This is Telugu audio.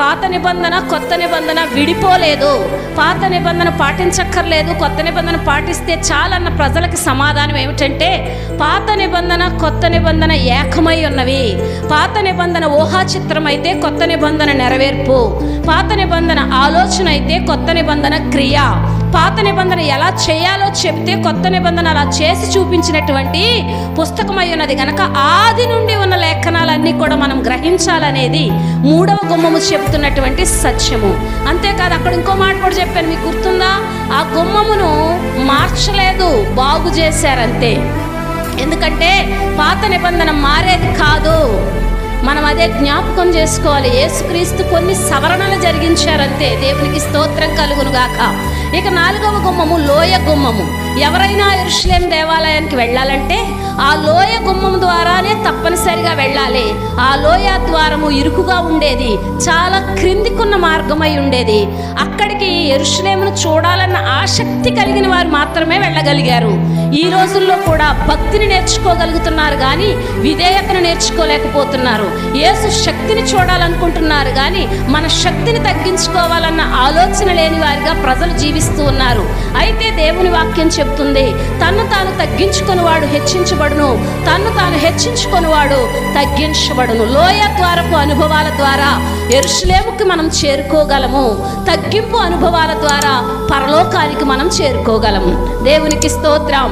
పాత నిబంధన కొత్త నిబంధన విడిపోలేదు. పాత నిబంధన పాటించక్కర్లేదు, కొత్త నిబంధన పాటిస్తే చాలన్న ప్రజలకి సమాధానం ఏమిటంటే, పాత నిబంధన కొత్త నిబంధన ఏకమై ఉన్నవి. పాత నిబంధన ఊహాచిత్రం అయితే కొత్త నిబంధన నెరవేర్పు. పాత నిబంధన ఆలోచన అయితే కొత్త నిబంధన క్రియ. పాత నిబంధన ఎలా చేయాలో చెప్తే కొత్త నిబంధన అలా చేసి చూపించినటువంటి పుస్తకమై ఉన్నది గనక ఆది నుండి ఉన్న లేఖనాలన్నీ కూడా మనం గ్రహించాలనేది మూడవ గుమ్మము చెబుతున్నటువంటి సత్యము. అంతేకాదు, అక్కడ ఇంకో మాట కూడా చెప్పాను, మీకు గుర్తుందా? ఆ గుమ్మమును మార్చలేదు, బాగు చేశారంతే. ఎందుకంటే పాత నిబంధన మారేది కాదు. మనం అదే జ్ఞాపకం చేసుకోవాలి. యేసుక్రీస్తు కొన్ని సవరణలు జరిగించారంతే. దేవునికి స్తోత్రం కలుగును గాక. ఇక 4వ గుమ్మము లోయ గుమ్మము. ఎవరైనా యెరూషలేము దేవాలయానికి వెళ్ళాలంటే ఆ లోయ గుమ్మం ద్వారానే తప్పనిసరిగా వెళ్ళాలి. ఆ లోయ ద్వారము ఇరుకుగా ఉండేది, చాలా క్రిందికున్న మార్గమై ఉండేది. అక్కడికి యెరూషలేమును చూడాలన్న ఆసక్తి కలిగిన వారు మాత్రమే వెళ్ళగలిగారు. ఈ రోజుల్లో కూడా భక్తిని నేర్చుకోగలుగుతున్నారు కానీ విధేయతను నేర్చుకోలేకపోతున్నారు. యేసు శక్తిని చూడాలనుకుంటున్నారు కానీ మన శక్తిని తగ్గించుకోవాలన్న ఆలోచన లేని వారిగా ప్రజలు జీవిస్తూ ఉన్నారు. అయితే దేవుని వాక్యం చెప్తుంది, తన్ను తాను తగ్గించుకొనివాడు హెచ్చించబడును, తన్ను తాను హెచ్చించుకొనివాడు తగ్గించబడును. లోయ ద్వారపు అనుభవాల ద్వారా యెరూషలేముకి మనం చేరుకోగలము. తగ్గింపు అనుభవాల ద్వారా పరలోకానికి మనం చేరుకోగలము. దేవునికి స్తోత్రం.